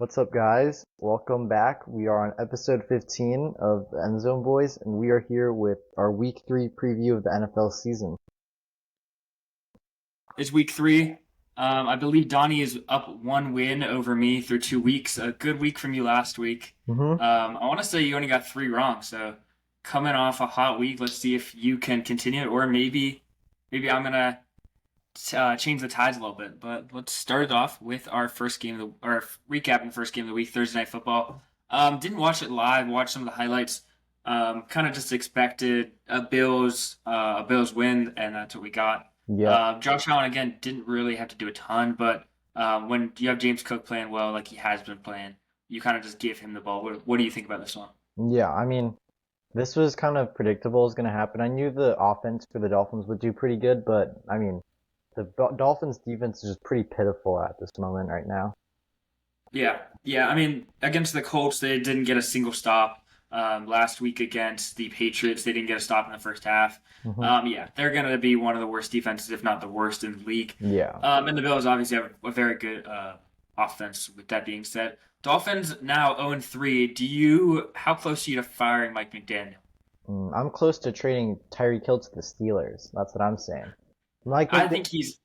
What's up, guys? Welcome back. We are on episode 15 of the End Zone Boys, and we are here with our week 3 preview of the NFL season. It's week 3. I believe Dhani is up 1 win over me through 2 weeks. A good week from you last week. Mm-hmm. I want to say you only got 3 wrong. So coming off a hot week, let's see if you can continue it, or maybe I'm gonna change the tides a little bit. But let's start it off with our first game or recapping the first game of the week, Thursday Night Football. Didn't watch it live. Watched some of the highlights. Kind of just expected a Bills win, and that's what we got. Yep. Josh Allen again didn't really have to do a ton, but when you have James Cook playing well, like he has been playing, you kind of just give him the ball. What do you think about this one? Yeah, this was kind of predictable was going to happen. I knew the offense for the Dolphins would do pretty good, but the Dolphins defense is just pretty pitiful at this moment right now. Yeah. I mean, against the Colts, they didn't get a single stop. Last week against the Patriots, they didn't get a stop in the first half. Mm-hmm. Yeah, they're going to be one of the worst defenses, if not the worst in the league. Yeah. And the Bills obviously have a very good offense. With that being said, Dolphins now 0-3. How close are you to firing Mike McDaniel? I'm close to trading Tyreek Hill to the Steelers. That's what I'm saying. Mike I McDaniel.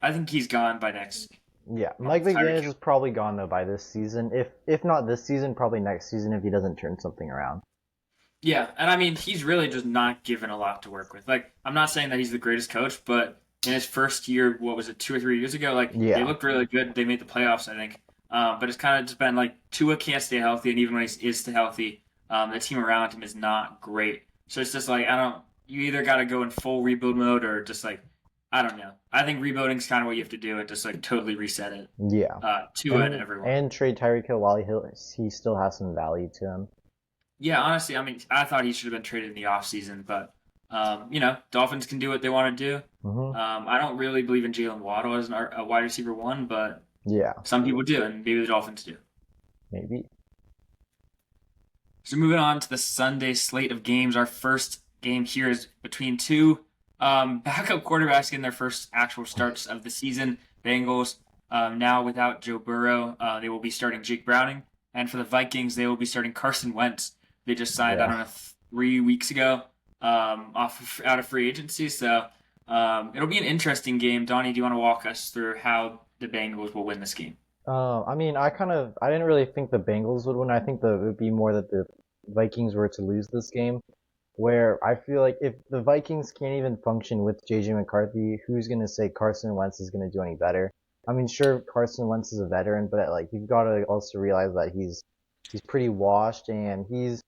think he's gone by next Yeah, Mike month. Tyreek McDaniels Hill. is probably gone though by this season. If not this season, probably next season if he doesn't turn something around. Yeah, and I mean he's really just not given a lot to work with. Like I'm not saying that he's the greatest coach, but in his first year, what was it, 2 or 3 years ago? Like they Yeah. looked really good. They made the playoffs, I think. But it's kind of just been like Tua can't stay healthy, and even when he is stay healthy, the team around him is not great. So it's just like I don't. You either got to go in full rebuild mode or just like I don't know. I think rebuilding is kind of what you have to do and just like totally reset it. Yeah. Tua and And everyone. and trade Tyreek Hill while he still has some value to him. Yeah, honestly, I mean, I thought he should have been traded in the offseason, but Dolphins can do what they want to do. Hmm. I don't really believe in Jalen Waddle as a wide receiver one, but Yeah, some people do, and maybe the Dolphins do. maybe. So moving on to the Sunday slate of games, our first game here is between two backup quarterbacks getting their first actual starts of the season. Bengals now without Joe Burrow, they will be starting Jake Browning, and for the Vikings, they will be starting Carson Wentz. They just signed, I Yeah. don't know, 3 weeks ago, out of free agency. So it'll be an interesting game. Donnie, do you want to walk us through how the Bengals will win this game? I didn't really think the Bengals would win. I think it would be more that the Vikings were to lose this game. Where I feel like if the Vikings can't even function with JJ McCarthy, who's gonna say Carson Wentz is gonna do any better? Sure, Carson Wentz is a veteran, but like you've got to also realize that he's pretty washed and he's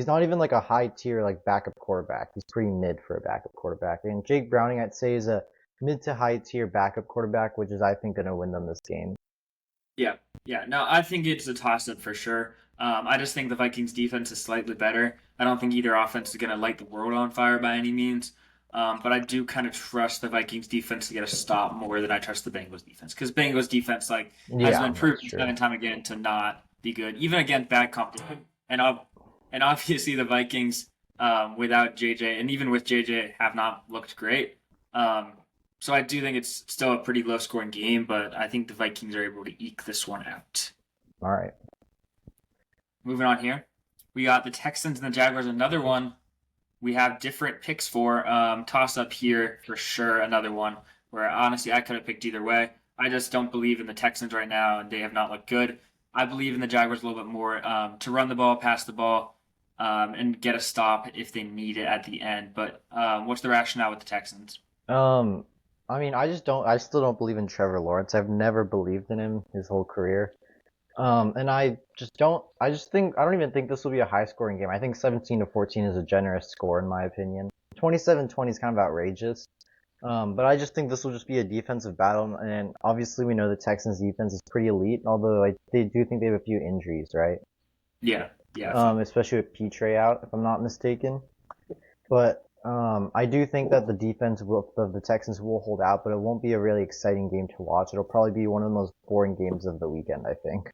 not even like a high tier like backup quarterback. He's pretty mid for a backup quarterback. And Jake Browning, I'd say, is a mid to high tier backup quarterback, which is I think gonna win them this game. Yeah. No, I think it's a toss up for sure. I just think the Vikings defense is slightly better. I don't think either offense is going to light the world on fire by any means. But I do kind of trust the Vikings defense to get a stop more than I trust the Bengals defense because Bengals defense has Yeah, been that's proven time true. and time again to not be good, even against bad competition. And obviously the Vikings without JJ and even with JJ have not looked great. Um, so I do think it's still a pretty low scoring game, but I think the Vikings are able to eke this one out. All right. Moving on here, we got the Texans and the Jaguars. Another one we have different picks for. Toss up here for sure. Another one where honestly I could have picked either way. I just don't believe in the Texans right now, and they have not looked good. I believe in the Jaguars a little bit more to run the ball, pass the ball, and get a stop if they need it at the end. But what's the rationale with the Texans? Um, I still don't believe in Trevor Lawrence. I've never believed in him his whole career. And I just think, I don't even think this will be a high scoring game. I think 17 to 14 is a generous score in my opinion. 27-20 is kind of outrageous. But I just think this will just be a defensive battle. And obviously we know the Texans defense is pretty elite, although they do think they have a few injuries, right? Yeah, a few. Especially with Petre out, if I'm not mistaken. But I do think that the Texans will hold out, but it won't be a really exciting game to watch. It'll probably be one of the most boring games of the weekend, I think.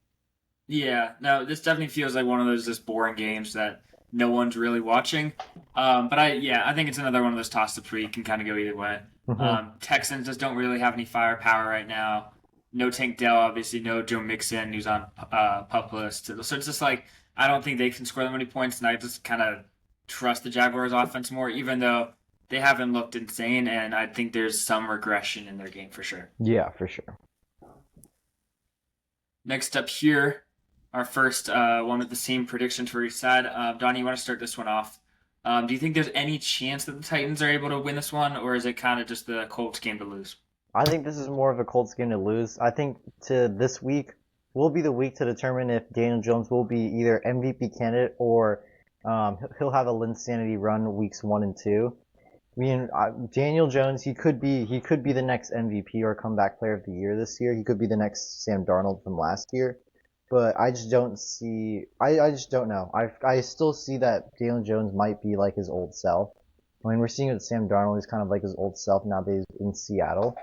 Yeah, no, this definitely feels like one of those just boring games that no one's really watching. But I think it's another one of those toss-ups where you can kind of go either way. Hmm. Texans just don't really have any firepower right now. no Tank Dell, obviously, no Joe Mixon, who's on pup list. So it's just like I don't think they can score that many points, and I just kind of trust the Jaguars' offense more, even though they haven't looked insane, and I think there's some regression in their game for sure. Yeah, for sure. Next up here, our first one with the same predictions for each side. Donnie, you want to start this one off? Do you think there's any chance that the Titans are able to win this one, or is it kind of just the Colts game to lose? I think this is more of a Colts game to lose. I think to this week will be the week to determine if Daniel Jones will be either MVP candidate or he'll have a Linsanity run weeks 1 and 2. I mean, Daniel Jones, he could be the next MVP or comeback player of the year this year. He could be the next Sam Darnold from last year. But I just don't see. I just don't know. I still see that Daniel Jones might be like his old self. I mean, we're seeing it with Sam Darnold. He's kind of like his old self nowadays in Seattle.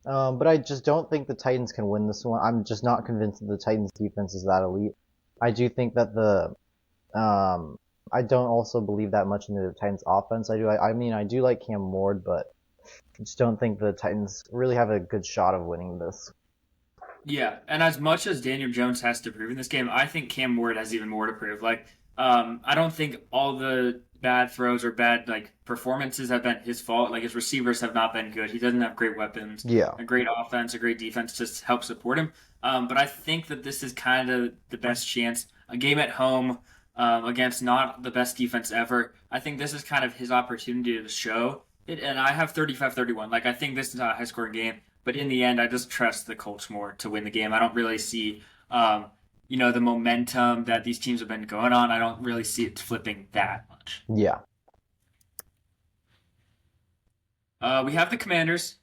But I just don't think the Titans can win this one. I'm just not convinced that the Titans defense is that elite. I do think that I don't also believe that much in the Titans offense. I mean, I do like Cam Ward, but I just don't think the Titans really have a good shot of winning this. Yeah, and as much as Daniel Jones has to prove in this game, I think Cam Ward has even more to prove. Like, I don't think all the bad throws or bad like performances have been his fault. Like his receivers have not been good. He doesn't have great weapons, Yeah. a great offense, a great defense to help support him. But I think that this is kind of the best chance. A game at home against not the best defense ever. I think this is kind of his opportunity to show it. And I have 35-31. Like I think this is not a high scoring game. But in the end, I just trust the Colts more to win the game. I don't really see, the momentum that these teams have been going on. I don't really see it flipping that much. Yeah. We have the Commanders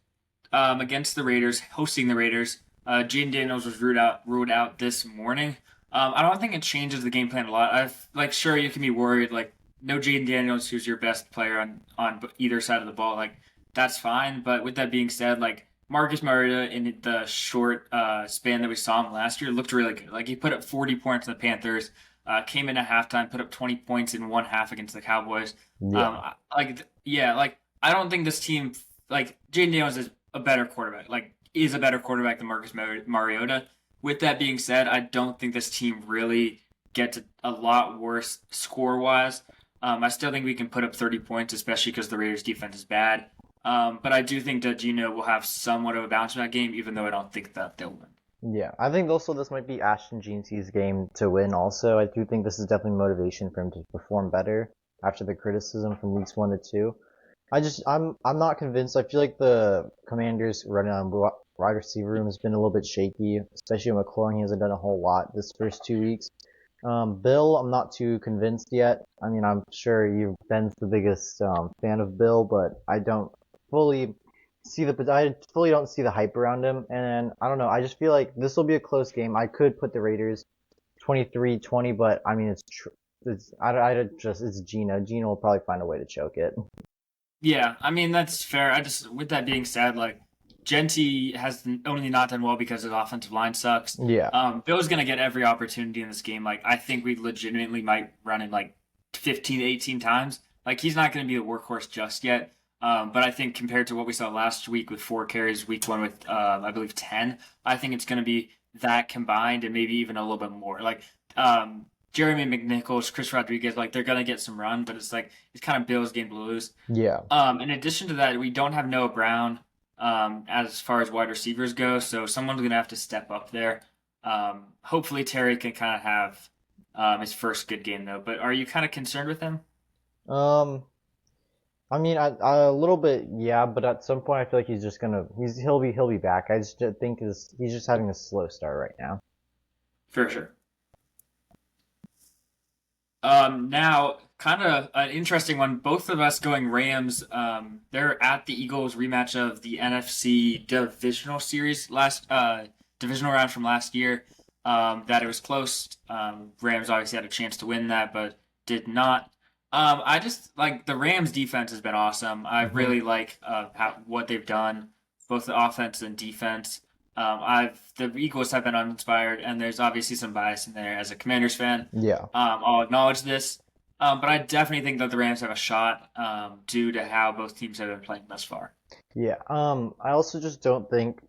against the Raiders, hosting the Raiders. Jaden Daniels was ruled out this morning. I don't think it changes the game plan a lot. Sure you can be worried, like no Jaden Daniels, who's your best player on either side of the ball, like that's fine. But with that being said, like Marcus Mariota in the short span that we saw him last year looked really good. Like he put up 40 points in the Panthers, came in at halftime, put up 20 points in one half against the Cowboys. Yeah. I don't think this team like Jaden Daniels is a better quarterback. Like is a better quarterback than Marcus Mariota. With that being said, I don't think this team really gets a lot worse score wise. I still think we can put up 30 points, especially because the Raiders' defense is bad. But I do think that Gino will have somewhat of a bounce in that game, even though I don't think that they'll win. Yeah. I think also this might be Ashton Jeanty's game to win also. I do think this is definitely motivation for him to perform better after the criticism from weeks 1 to 2. I'm not convinced. I feel like the Commanders running on wide receiver room has been a little bit shaky, especially when McLaurin hasn't done a whole lot this first 2 weeks. Bill, I'm not too convinced yet. I mean, I'm sure Ben's the biggest fan of Bill, but I fully I fully don't see the hype around him, and I don't know. I just feel like this will be a close game. I could put the Raiders 23-20, but I mean, it's Gino. Gino will probably find a way to choke it. Yeah, I mean that's fair. With that being said, like Genty has only not done well because his offensive line sucks. Yeah. Bill's gonna get every opportunity in this game. Like I think we legitimately might run him like 15 to 18 times. Like he's not gonna be the workhorse just yet. But I think compared to what we saw last week with 4 carries, week one with I believe 10, I think it's gonna be that combined and maybe even a little bit more. Like Jeremy McNichols, Chris Rodriguez, like they're gonna get some run, but it's kind of Bill's game to lose. Yeah. In addition to that, we don't have Noah Brown as far as wide receivers go, so someone's gonna have to step up there. Hopefully Terry can kind of have his first good game though. But are you kind of concerned with him? Um, I mean, a little bit, yeah, but at some point I feel like he'll be back. I just think he's just having a slow start right now. For sure. Now, kind of an interesting one. Both of us going Rams. They're at the Eagles rematch of the NFC divisional series divisional round from last year. That it was close. Rams obviously had a chance to win that, but did not. I just like the Rams defense has been awesome. I really like what they've done, both the offense and defense. The Eagles have been uninspired, and there's obviously some bias in there as a Commanders fan. Yeah. I'll acknowledge this, but I definitely think that the Rams have a shot due to how both teams have been playing thus far. Yeah. I also just don't think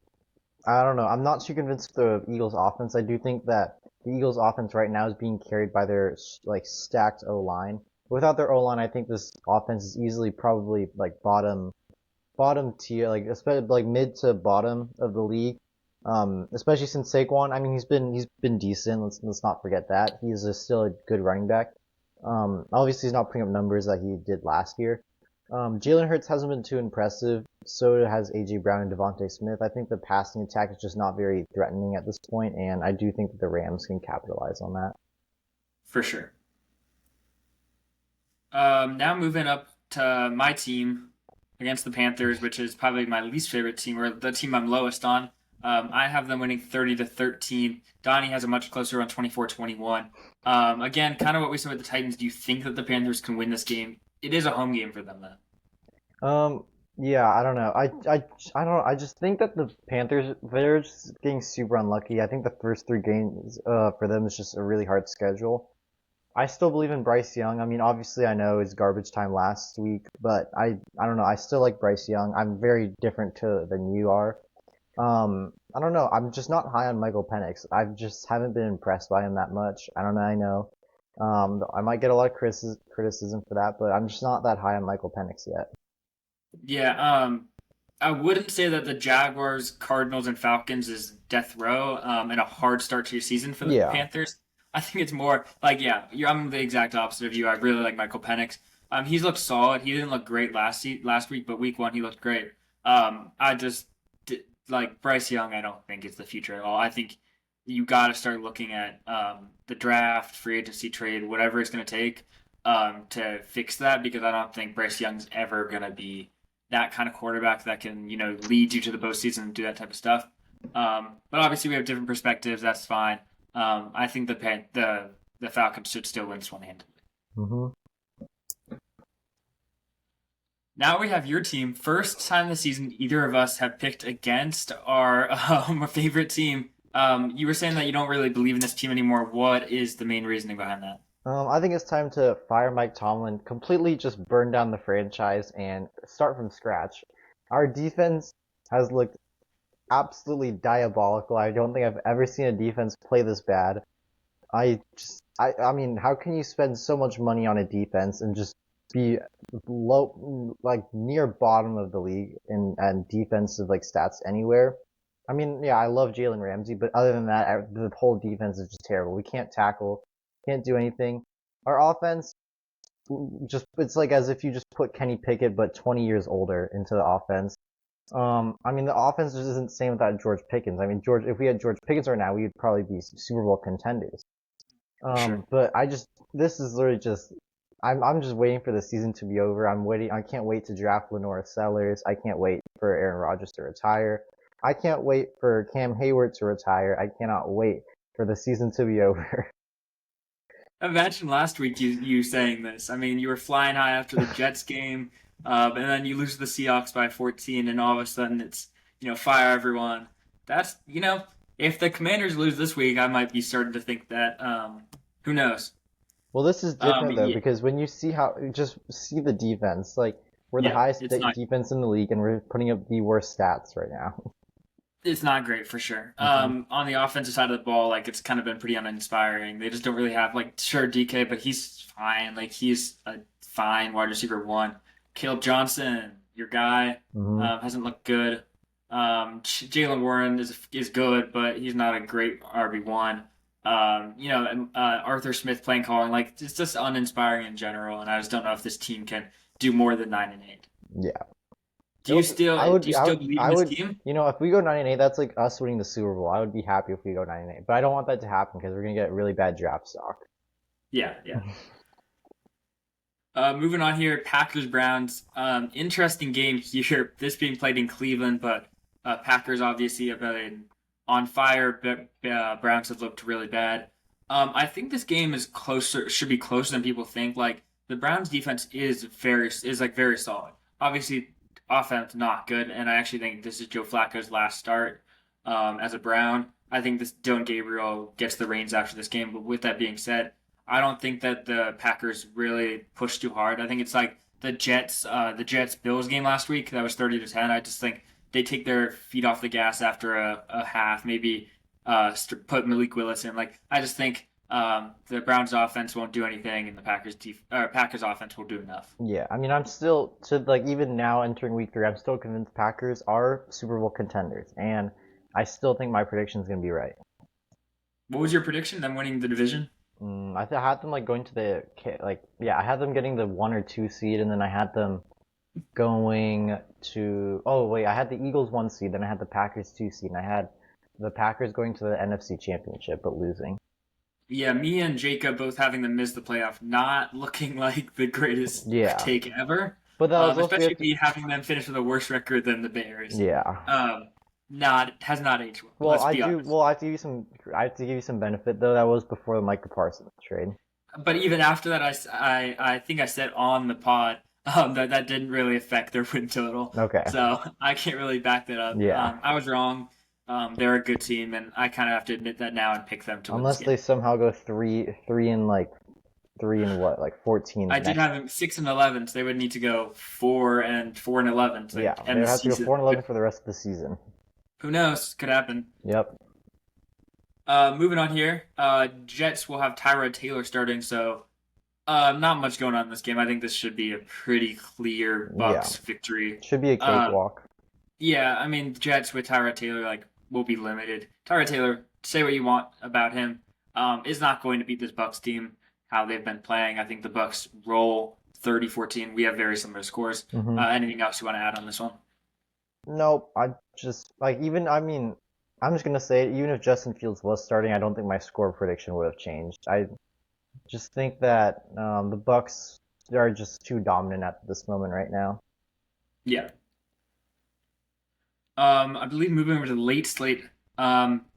I don't know. I'm not too convinced of the Eagles' offense. I do think that the Eagles' offense right now is being carried by their like stacked O line. Without their O line, I think this offense is easily probably like bottom tier, like especially like mid to bottom of the league. Especially since Saquon, I mean, he's been decent. Let's not forget that he's still a good running back. Obviously he's not putting up numbers that he did last year. Jalen Hurts hasn't been too impressive. So has AJ Brown and Devontae Smith. I think the passing attack is just not very threatening at this point, and I do think that the Rams can capitalize on that. For sure. Now moving up to my team against the Panthers, which is probably my least favorite team, or the team I'm lowest on. I have them winning 30-13. Donnie has a much closer on 24-21. Again, kind of what we said with the Titans. Do you think that the Panthers can win this game? It is a home game for them, though. Yeah, I don't know. I don't know. I just think that the Panthers, they're just getting super unlucky. I think the first three games, for them is just a really hard schedule. I still believe in Bryce Young. I mean, obviously, I know it's garbage time last week, but I don't know. I still like Bryce Young. I'm very different than you are. I don't know. I'm just not high on Michael Penix. I just haven't been impressed by him that much. I don't know. I know. I might get a lot of criticism for that, but I'm just not that high on Michael Penix yet. Yeah, I wouldn't say that the Jaguars, Cardinals, and Falcons is death row and a hard start to your season for the Yeah. Panthers. I think it's more like, yeah, I'm the exact opposite of you. I really like Michael Penix. He's looked solid. He didn't look great last week, but week one he looked great. I just like Bryce Young. I don't think is the future at all. I think you got to start looking at the draft, free agency trade, whatever it's going to take to fix that because I don't think Bryce Young's ever going to be that kind of quarterback that can, lead you to the postseason and do that type of stuff. But obviously we have different perspectives. That's fine. I think the Falcons should still win this one handedly. Hmm. Now we have your team. First time this season either of us have picked against our favorite team. You were saying that you don't really believe in this team anymore. What is the main reasoning behind that? I think it's time to fire Mike Tomlin, completely just burn down the franchise and start from scratch. Our defense has looked absolutely diabolical. I don't think I've ever seen a defense play this bad. I mean, how can you spend so much money on a defense and just be low, like near bottom of the league and defensive like stats anywhere? I mean, yeah, I love Jalen Ramsey, but other than that, the whole defense is just terrible. We can't tackle, can't do anything. Our offense, just it's like as if you just put Kenny Pickett but 20 years older into the offense. I mean, the offense just isn't the same without George Pickens. I mean, if we had George Pickens right now, we would probably be Super Bowl contenders. For sure. But this is literally just, I'm just waiting for the season to be over. I can't wait to draft Lenora Sellers. I can't wait for Aaron Rodgers to retire. I can't wait for Cam Hayward to retire. I cannot wait for the season to be over. Imagine last week you saying this. I mean, you were flying high after the Jets game, and then you lose to the Seahawks by 14, and all of a sudden it's fire everyone. That's if the Commanders lose this week, I might be starting to think that. Who knows? Well, this is different though Yeah, because when you just see the defense, like we're the yeah, highest it's not defense in the league and we're putting up the worst stats right now. it's not great for sure. Hmm. On the offensive side of the ball, like it's kind of been pretty uninspiring. They just don't really have like sure DK, but he's fine. Like he's a fine wide receiver one. Caleb Johnson, your guy, Hmm. hasn't looked good. Jalen Warren is good, but he's not a great RB1. And Arthur Smith playing calling like it's just uninspiring in general, and I just don't know if this team can do more than 9-8. Yeah. Do you still do you still believe in I this would, team? if we go 9-8, that's like us winning the Super Bowl. I would be happy if we go 9-8, but I don't want that to happen because we're gonna get really bad draft stock. Yeah, yeah. Moving on here, Packers Browns. Interesting game here. This being played in Cleveland, but Packers obviously have been on fire. But Browns have looked really bad. I think this game is closer. Should be closer than people think. Like the Browns defense is like very solid. Obviously, offense not good, and I actually think this is Joe Flacco's last start as a Brown. I think this Dylan Gabriel gets the reins after this game. But with that being said, I don't think that the Packers really pushed too hard. I think it's like the Jets Bills game last week that was 30-10. I just think they take their feet off the gas after a half, maybe put Malik Willis in. Like I just think the Browns offense won't do anything, and the Packers offense will do enough. Yeah, I mean, I'm still to like even now entering week 3, I'm still convinced Packers are Super Bowl contenders, and I still think my prediction is gonna be right. What was your prediction? Them winning the division? I had them like going to I had them getting the 1 or 2 seed, and then I had them going to I had the Eagles 1 seed, then I had the Packers 2 seed, and I had the Packers going to the NFC Championship but losing. Yeah, me and Jacob both having them miss the playoff, not looking like the greatest Yeah, take ever. but that was also Especially me having them finish with a worse record than the Bears. yeah. Not has not aged well. Well, Let's I be do. honest. Well, I have to give you some benefit though. That was before the Micah Parsons trade. But even after that, I think I said on the pod that didn't really affect their win total. Okay. So I can't really back that up. Yeah. I was wrong. They're a good team, and I kind of have to admit that now and pick them to win this Unless game. they somehow go three and what, like 14 I did next. have them 6-11, so they would need to go 4-4-11 to Yeah, end they the have to go season. 4-11 for the rest of the season. Who knows? Could happen. Yep. Moving on here. Jets will have Tyrod Taylor starting, so not much going on in this game. I think this should be a pretty clear Bucks victory. Should be a cakewalk. Yeah, I mean Jets with Tyrod Taylor will be limited. Tyrod Taylor, say what you want about him, is not going to beat this Bucks team. How they've been playing, I think the Bucks roll 30-14. We have very similar scores. Anything else you want to add on this one? Nope. I'm just gonna say it, even if Justin Fields was starting, I don't think my score prediction would have changed. I just think that the Bucks are just too dominant at this moment right now. Yeah. I believe moving over to the late slate.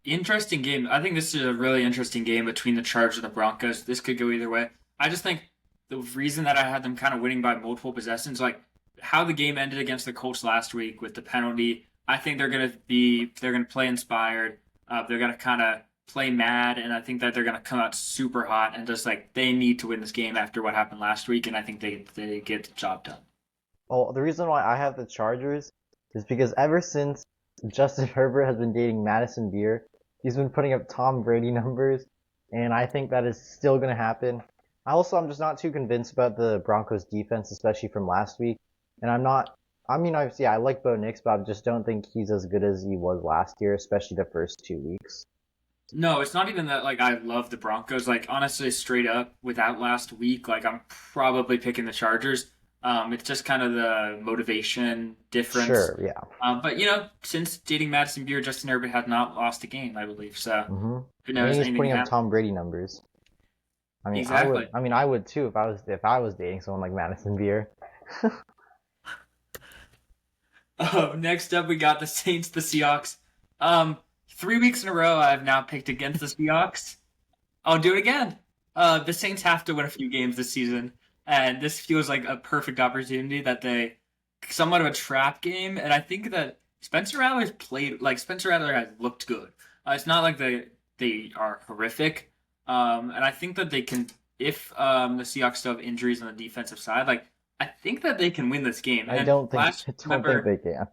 Interesting game. I think this is a really interesting game between the Chargers and the Broncos. This could go either way. I just think the reason that I had them kind of winning by multiple possessions, like how the game ended against the Colts last week with the penalty, I think they're gonna play inspired. They're gonna kind of play mad, and I think that they're gonna come out super hot and just like they need to win this game after what happened last week, and I think they get the job done. Well, the reason why I have the Chargers is because ever since Justin Herbert has been dating Madison Beer, he's been putting up Tom Brady numbers, and I think that is still going to happen. I'm just not too convinced about the Broncos defense, especially from last week. And I like Bo Nix, but I just don't think he's as good as he was last year, especially the first 2 weeks. No, it's not even that like I love the Broncos. Like honestly, straight up, without last week, like I'm probably picking the Chargers. It's just kind of the motivation difference. Sure, yeah. But since dating Madison Beer, Justin Herbert has not lost a game, I believe. So hmm who And knows? he's Anything putting can up happen. Tom Brady numbers. Exactly. I would too if I was dating someone like Madison Beer. Next up, we got the Saints, the Seahawks. 3 weeks in a row, I've now picked against the Seahawks. I'll do it again. The Saints have to win a few games this season, and this feels like a perfect opportunity that they somewhat of a trap game. And I think that Spencer Rattler has looked good. It's not like they are horrific. And I think that they can if the Seahawks still have injuries on the defensive side. Like I think that they can win this game. I And don't think remember, they can.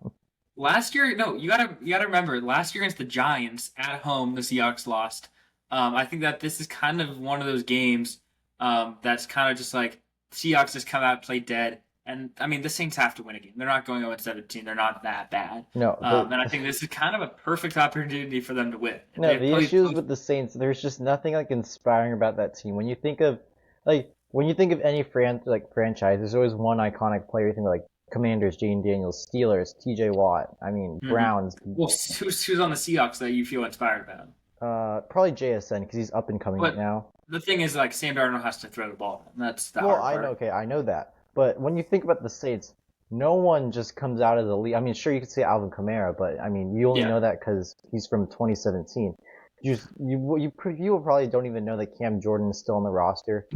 last year, no, you gotta remember last year against the Giants at home, the Seahawks lost. I think that this is kind of one of those games that's kind of just like Seahawks just come out and play dead. And I mean, the Saints have to win a game. They're not going 0-17. They're not that bad. No, And I think this is kind of a perfect opportunity for them to win. no, the issues with the Saints, there's just nothing like inspiring about that team. When you think of any franchise, there's always one iconic player. You think of, like Commanders, Jane Daniels, Steelers, T.J. Watt. I mean, Browns. Well, who's on the Seahawks that you feel inspired about? Probably JSN because he's up and coming right now. The thing is, like Sam Darnold has to throw the ball. And that's the Well, hard part. I know that. But when you think about the Saints, no one just comes out as a lead. I mean, sure, you could say Alvin Kamara, but I mean, you only know that because he's from 2017. You probably don't even know that Cam Jordan is still on the roster.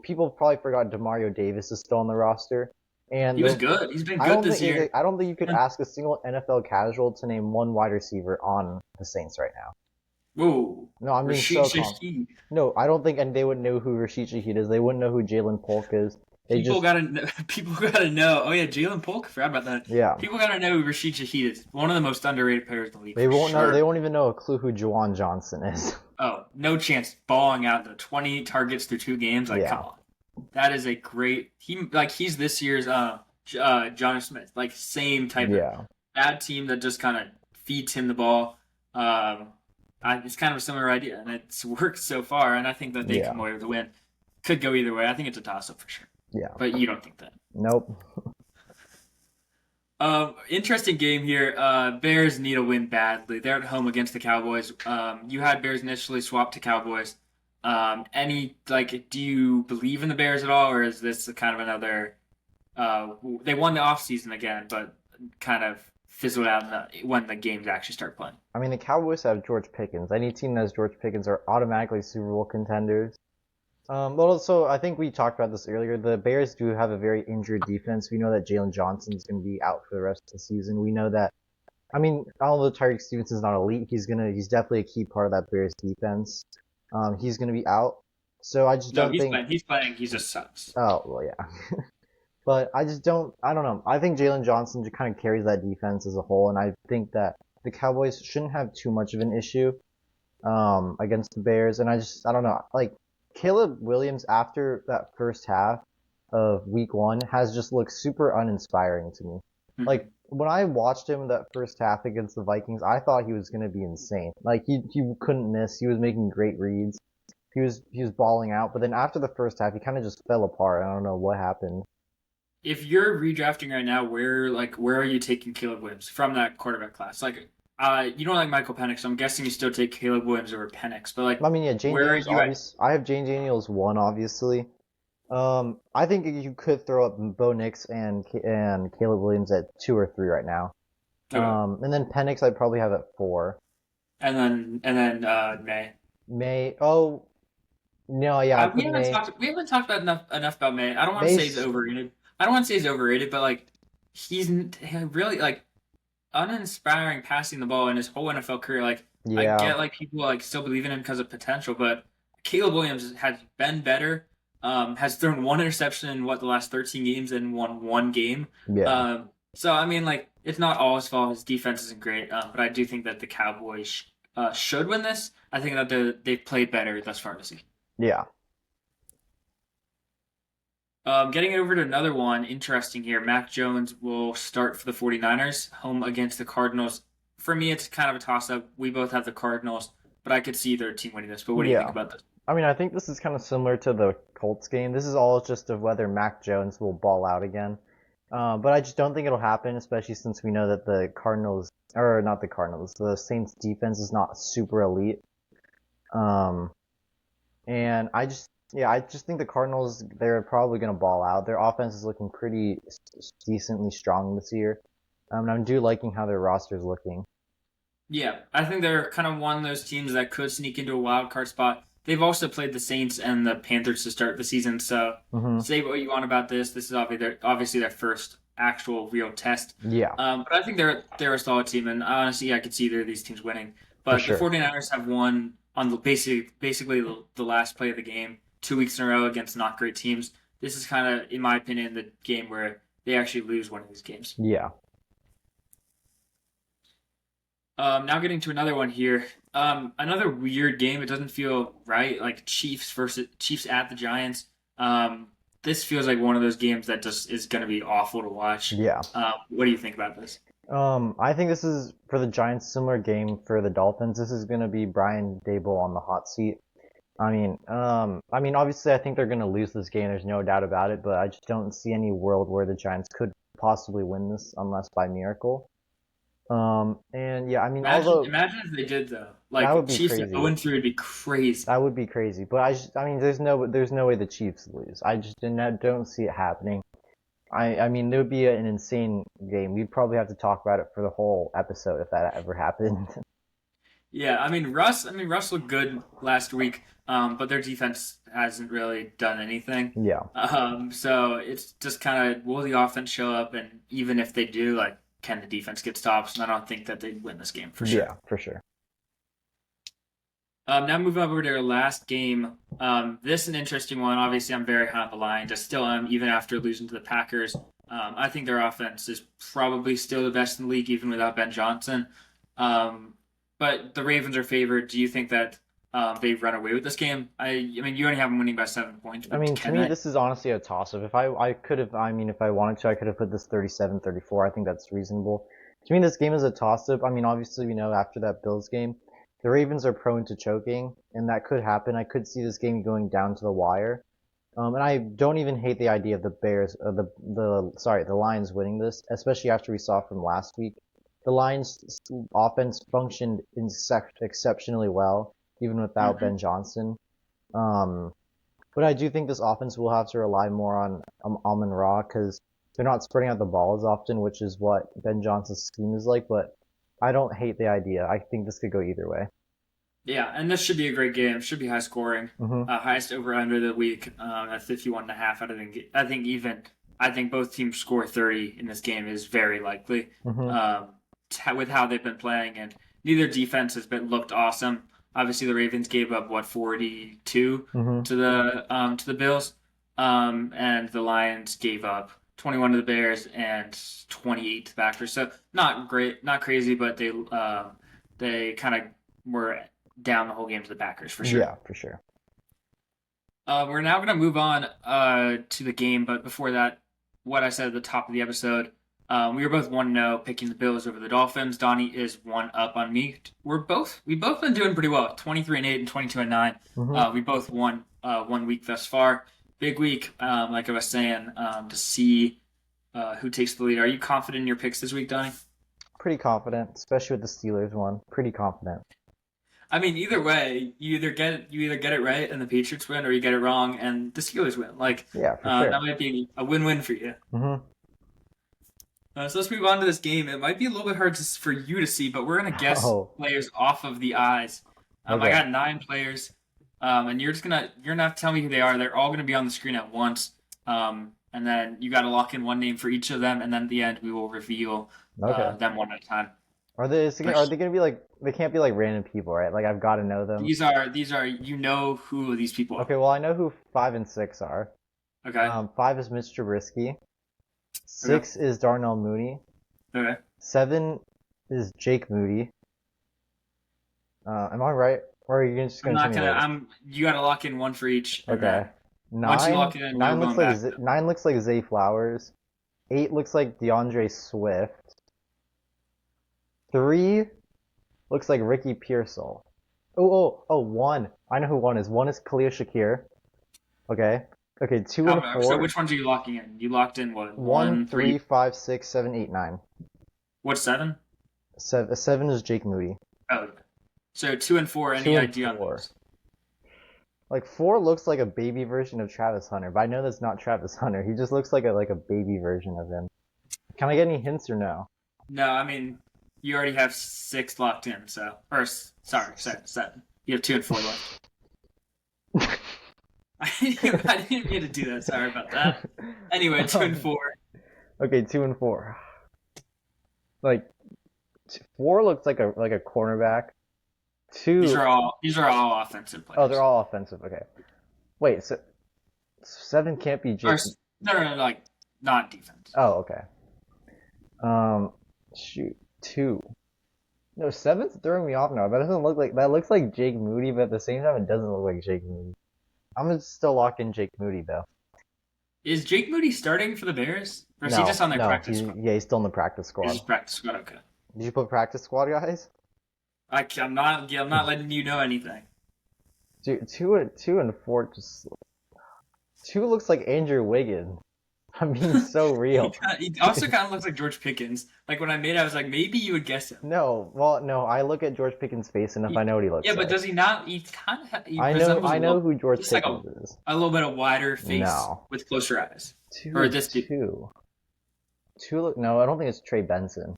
People probably forgot Demario Davis is still on the roster. And He was good. He's been good this year. I don't think you could ask a single NFL casual to name one wide receiver on the Saints right now. Whoa. No, I'm being Rashid so calm. Shaheed. No, I don't think, and they wouldn't know who Rashid Shaheed is. They wouldn't know who Jalen Polk is. They just people gotta know. Oh yeah, Jalen Polk. Forgot about that. yeah. People gotta know Rashid Shaheed is one of the most underrated players in the league. They for won't know. sure. They won't even know a clue who Juwan Johnson is. Oh, no chance. Balling out the 20 targets through 2 games. Like, Yeah. come on. That is a great. He's this year's John Smith. Like same type of Yeah. bad team that just kind of feeds him the ball. It's kind of a similar idea, and it's worked so far. And I think that they Yeah. come away with a win. Could go either way. I think it's a toss-up for sure. Yeah. But you don't think that. Nope. Interesting game here. Bears need a win badly. They're at home against the Cowboys. You had Bears initially swapped to Cowboys. Do you believe in the Bears at all, or is this kind of another? They won the offseason again, but kind of fizzled out when the games actually start playing. I mean, the Cowboys have George Pickens. Any team that has George Pickens are automatically Super Bowl contenders. But also, I think we talked about this earlier. The Bears do have a very injured defense. We know that Jalen Johnson is going to be out for the rest of the season. We know that. I mean, although Tyreek Stevenson's not elite, he's definitely a key part of that Bears defense. He's going to be out. So I just don't think. No, he's playing. He just sucks. Oh well, yeah. But I just don't. I don't know. I think Jalen Johnson just kind of carries that defense as a whole, and I think that the Cowboys shouldn't have too much of an issue against the Bears. And I don't know. Like Caleb Williams after that first half of Week 1 has just looked super uninspiring to me. Mm-hmm. Like when I watched him that first half against the Vikings, I thought he was going to be insane. Like he couldn't miss. He was making great reads. He was balling out. But then after the first half, he kind of just fell apart. I don't know what happened. If you're redrafting right now, where are you taking Caleb Williams from that quarterback class? You don't like Michael Penix, so I'm guessing you still take Caleb Williams over Penix. But I mean, yeah, Jane where Daniels. are you at? I have Jane Daniels 1, obviously. I think you could throw up Bo Nix and Caleb Williams at 2 or 3 right now. Okay. And then Penix I'd probably have at 4. And then May. May. Oh, no, yeah. We haven't talked about enough about May. I don't want to say he's overrated. But he's really uninspiring passing the ball in his whole NFL career. Yeah. I get people still believe in him because of potential, but Caleb Williams has been better. Has thrown 1 interception in the last 13 games and won 1 game. Yeah. So I mean, it's not all his fault. His defense isn't great, but I do think that the Cowboys should win this. I think that they've played better thus far this season. Yeah. Getting over to another one, interesting here. Mac Jones will start for the 49ers, home against the Cardinals. For me, it's kind of a toss-up. We both have the Cardinals, but I could see either team winning this. But what do you think about this? I mean, I think this is kind of similar to the Colts game. This is all just of whether Mac Jones will ball out again. But I just don't think it'll happen, especially since we know that the Saints defense is not super elite. And I just think the Cardinals, they're probably going to ball out. Their offense is looking pretty decently strong this year. And I'm liking how their roster is looking. Yeah, I think they're kind of one of those teams that could sneak into a wild card spot. They've also played the Saints and the Panthers to start the season, so say what you want about this. This is obviously their first actual real test. Yeah. But I think they're a solid team, and honestly, I could see either of these teams winning. But the 49ers have won on basically the last play of the game 2 weeks in a row against not great teams. This is kind of, in my opinion, the game where they actually lose one of these games. Yeah. Now getting to another one here. Another weird game. It doesn't feel right. Chiefs at the Giants. This feels like one of those games that just is going to be awful to watch. Yeah. What do you think about this? I think this is, for the Giants, similar game for the Dolphins. This is going to be Brian Daboll on the hot seat. I mean, obviously, I think they're going to lose this game. There's no doubt about it. But I just don't see any world where the Giants could possibly win this unless by miracle. And yeah, I mean, imagine if they did though. That would be Chiefs crazy. 0-3 would be crazy. That would be crazy. But there's no way the Chiefs lose. I just don't see it happening. I mean, there would be an insane game. We'd probably have to talk about it for the whole episode if that ever happened. Yeah, I mean, Russ looked good last week, but their defense hasn't really done anything. Yeah. So it's just kind of, will the offense show up? And even if they do, can the defense get stops? And I don't think that they'd win this game for sure. Yeah, for sure. Now moving over to our last game. This is an interesting one. Obviously, I'm very high on the Lions. I still am, even after losing to the Packers. I think their offense is probably still the best in the league, even without Ben Johnson. Um, but the Ravens are favored. Do you think that they run away with this game? I mean, you only have them winning by 7 points, I but mean, to can me, they? this is honestly a toss-up. I could have, I mean, if I wanted to, I could have put this 37-34. I think that's reasonable. To me, this game is a toss-up. I mean, obviously, we know after that Bills game, the Ravens are prone to choking, and that could happen. I could see this game going down to the wire. And I don't even hate the idea of the Bears, the Lions winning this, especially after we saw from last week. The Lions' offense functioned exceptionally well, even without Hmm. Ben Johnson. Um, but I do think this offense will have to rely more on Amon Ra because they're not spreading out the ball as often, which is what Ben Johnson's scheme is like. But I don't hate the idea. I think this could go either way. Yeah, and this should be a great game. Should be high scoring. Hmm. Highest over under the week at 51.5. I think both teams score 30 in this game is very likely. Hmm. Um, with how they've been playing, and neither defense has been looked awesome. Obviously, the Ravens gave up what 42 Hmm. to the Bills, and the Lions gave up 21 to the Bears and 28 to the Packers. So not great, not crazy, but they kind of were down the whole game to the Packers for sure. Yeah, for sure. We're now going to move on to the game, but before that, what I said at the top of the episode, we were both 1-0 picking the Bills over the Dolphins. Donnie is one up on me. We've both been doing pretty well, 23-8 and 22-9. Hmm. We both won 1 week thus far. Big week, like I was saying, to see who takes the lead. Are you confident in your picks this week, Donnie? Pretty confident, especially with the Steelers one. Pretty confident. I mean, either way, you either get it right and the Patriots win, or you get it wrong and the Steelers win. Like Yeah, for sure. that might be a win-win for you. Hmm. So let's move on to this game. It might be a little bit hard for you to see, but we're gonna guess Oh, players off of the eyes. I okay. got 9 players, and you're gonna have to tell me who they are. They're all gonna be on the screen at once, and then you got to lock in one name for each of them, and then at the end we will reveal Okay. them one at a time. But Are they gonna be like, they can't be like random people, right? Like I've got to know them. these are you know who these people are. Okay, well I know who 5 and 6 are. Okay. 5 is Mitch Trubisky. Okay. 6 is Darnell Mooney. Okay. 7 is Jake Moody. Am I right? Or are you just I'm gonna tell not me gonna. later? You got to lock in one for each, and Okay. then once you Nine lock it in, we're nine looks going like back. 9 looks like Zay Flowers. 8 looks like DeAndre Swift. 3 looks like Ricky Pearsall. Oh, 1. I know who 1 is. 1 is Khalil Shakir. Okay. Okay, 2 and So 4. which ones are you locking in? You locked in what? 1, One, 3, three. 5, 6, 7, 8, 9. What's 7? 7 is Jake Moody. Oh, so 2 and 4. 2 Any and idea on 4. those? Like 4 looks like a baby version of Travis Hunter, but I know that's not Travis Hunter. He just looks like a baby version of him. Can I get any hints or no? No, I mean you already have 6 locked in. So, or sorry, 7. You have 2 and 4 left. I didn't mean to do that. Sorry about that. Anyway, 2 and 4. Okay, 2 and 4. Like 4 looks like a cornerback. 2. These are all offensive Oh, players. they're all offensive. Okay. Wait, so 7 can't be Or Jake. no, like not defense. Oh, okay. Shoot, 2. No, 7's throwing me off now. That looks like Jake Moody, but at the same time, it doesn't look like Jake Moody. I'm gonna still lock in Jake Moody though. Is Jake Moody starting for the Bears, or is he just on their No, practice squad? he's still in the practice He's squad. just practice squad. Okay. Did you put practice squad guys? I'm not. Yeah, I'm not letting you know anything. Dude, 2 and 4 just 2 looks like Andrew Wiggins. I'm being so real. He also kind of looks like George Pickens. Like when I made it, I was like, maybe you would guess him. No, well, no. I look at George Pickens' face enough. I know what he looks Yeah, like. but does he not? He kind of. He I resembles know who George just like Pickens is. a little bit of wider face No. with closer eyes. 2 Or is this dude. 2. 2 look. No, I don't think it's Trey Benson.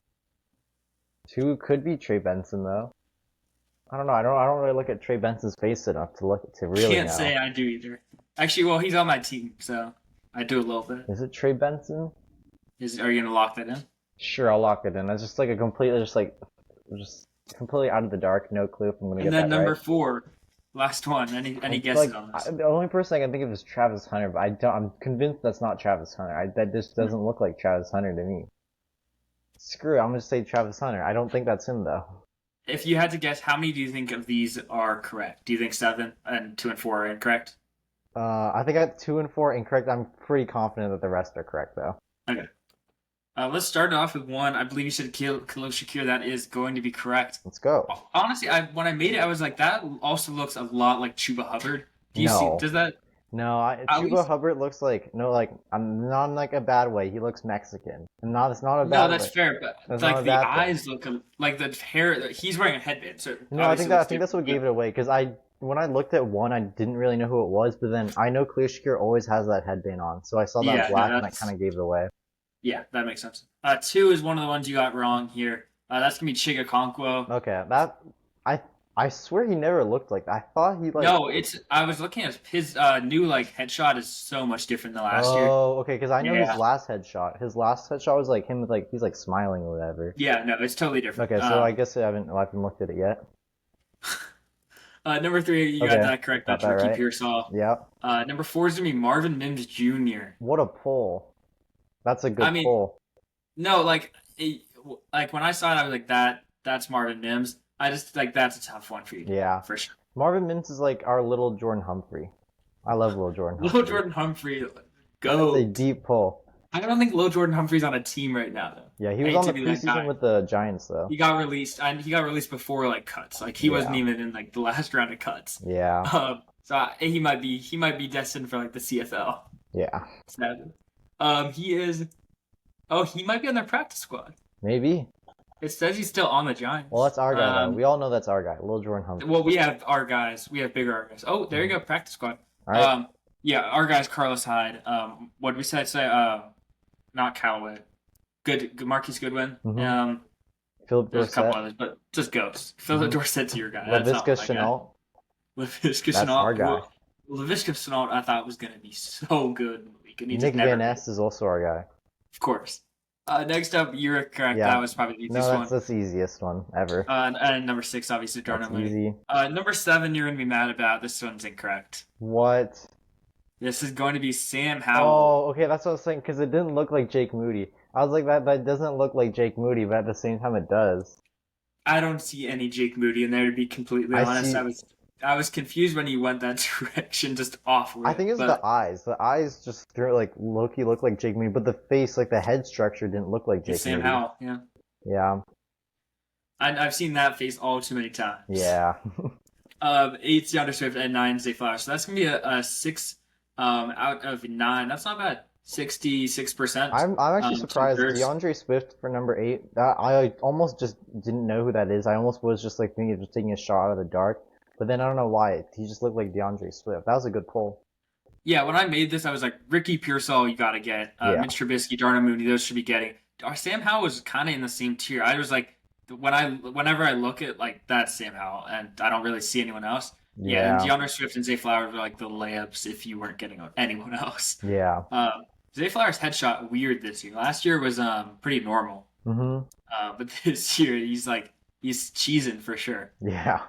2 could be Trey Benson though. I don't know. I don't really look at Trey Benson's face enough to really Can't know. say I do either. Actually, well, he's on my team, so I do a little bit. Is it Trey Benson? Are you gonna lock that in? Sure, I'll lock it in. That's just like a completely just completely out of the dark. No clue if I'm gonna And get then that number right. 4, Last one. Any It's guesses like on this? the only person I can think of is Travis Hunter, but I'm convinced that's not Travis Hunter. That just Hmm. doesn't look like Travis Hunter to me. Screw it, I'm gonna say Travis Hunter. I don't think that's him though. If you had to guess, how many do you think of these are correct? Do you think 7 and 2 and 4 are incorrect? I think I got 2 and 4 incorrect. I'm pretty confident that the rest are correct though. Okay. Let's start off with one. I believe you said Khalil Shakir. That is going to be correct. Let's go. Honestly, when I made it, I was like, that also looks a lot like Chuba Hubbard. Do you see? No. Does that No, at Chuba least? Hubbard looks like no, like I'm not in like a bad way. He looks Mexican, and not it's not a No, bad that's way. fair, but That's not a like the bad thing. eyes look like the hair. He's wearing a headband, so No, obviously I looks think that's different. what But gave it away because I when I looked at one, I didn't really know who it was, but then I know Clear Shakir always has that headband on, so I saw that yeah, no, black and that kind that's of gave it away. yeah, that makes sense. 2 is one of the ones you got wrong here. That's gonna be Chiga Conquo. Okay, I I swear he never looked like that. I thought he like No, it's I was looking at his new like headshot is so much different than last year. oh okay because I know his Yeah, last headshot. His last headshot was like him with like he's like smiling or whatever. yeah, no, it's totally different. Okay, so I guess I haven't looked at it yet. Number 3, you got Okay, that correct. got That's that Ricky right. Pearsall. Yeah. Number 4 is gonna be Marvin Mims Jr. What a pull. That's a I good mean, pull. no, like when I saw it, I was like, that's Marvin Mims. I just like that's a tough one for you to get, Yeah. for sure. Marvin Mims is like our little Jordan Humphrey. I love little Jordan Lil Humphrey. Jordan Humphrey, That's a goat. deep pull. I don't think Lil Jordan Humphrey's on a team right now though. Yeah, he I was hate on to the be that preseason guy. with the Giants though. He got released, and he got released before like cuts. Like he wasn't Yeah. even in like the last round of cuts. Yeah. He might be destined for like the CFL. Yeah. Sadly. He is. Oh, he might be on their practice squad. Maybe. It says he's still on the Well, Giants. that's our guy though. We all know that's our guy, little Jordan Humphrey. Well, we have our guys. We have bigger our guys. Oh, there you go, practice squad. All right. Yeah, our guys, Carlos Hyde. What did we say? Not Callaway. Good Marquise Goodwin. Mhm. Philip There's a couple Dorsett. others, but just ghosts. Philip Mhm. Dorsett's your guy. That's not Laviska my guy. Chenault. Laviska That's our Shenault. guy. Well, Laviska Shenault, I thought was going to be so good in the league, and he Nick just never Van did. Ness is also our guy. Of course. Next up, you're correct. Yeah. That was probably the No, easiest one. that's the easiest one ever. And number 6, obviously, That's Darnell Mooney. easy. Number 7, you're going to be mad about. This one's incorrect. What? This is going to be Sam Howell. Oh, okay, that's what I was saying, because it didn't look like Jake Moody. I was like, that doesn't look like Jake Moody, but at the same time it does. I don't see any Jake Moody in there, to be completely I honest. see. I was confused when he went that direction, just off I rip. think it's But the eyes. The eyes just like Loki look like Jake Moody, but the face, like the head structure, didn't look like Jake it's Sam Moody. Howell, yeah. Yeah, I've seen that face all too many times. yeah. 8's DeAndre Swift and 9's Zay Flowers. So that's gonna be a 6 out of 9. That's not bad. 66%. I'm actually surprised. Two-thirds. DeAndre Swift for number 8. I almost just didn't know who that is. I almost was just like thinking of just taking a shot out of the dark, but then I don't know why. He just looked like DeAndre Swift. That was a good pull. Yeah, when I made this, I was like, Ricky Pearsall, you gotta get. Yeah. Mitch Trubisky, Darnell Mooney, those should be getting. Sam Howell was kind of in the same tier. I was like, whenever I look at like that's Sam Howell, and I don't really see anyone else. Yeah, and DeAndre Swift and Zay Flowers were like the layups if you weren't getting anyone else. Yeah. Zay Flowers' headshot weird this year. Last year was pretty normal. Mhm. But this year he's cheesing for sure. Yeah.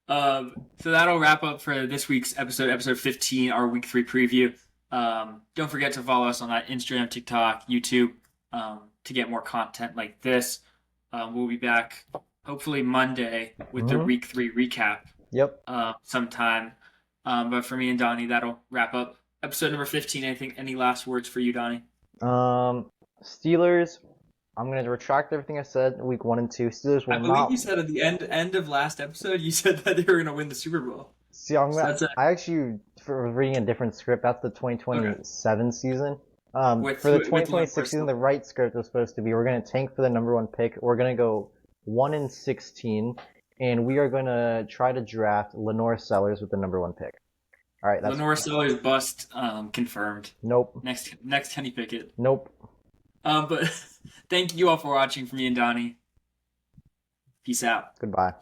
So that'll wrap up for this week's episode 15, our week 3 preview. Don't forget to follow us on that Instagram, TikTok, YouTube, to get more content like this. We'll be back hopefully Monday with the week 3 recap. Yep. Sometime. But for me and Donnie, that'll wrap up episode number 15. I think any last words for you, Donnie? Steelers. I'm gonna retract everything I said. Week 1 and 2. Steelers will I believe not. you said at the end of last episode, you said that they were gonna win the Super Bowl. See, I'm gonna. that's it. I actually for reading a different script. That's the 2027 season. For the With 2026 Lindor season, the right script was supposed to be we're gonna tank for the number 1 pick. We're gonna go 1-16, and we are gonna try to draft Lenore Sellers with the number 1 pick. All right, that's Lenore Sellers bust confirmed. nope, Next Kenny Pickett. nope. But thank you all for watching. For me and Donnie. Peace out. Goodbye.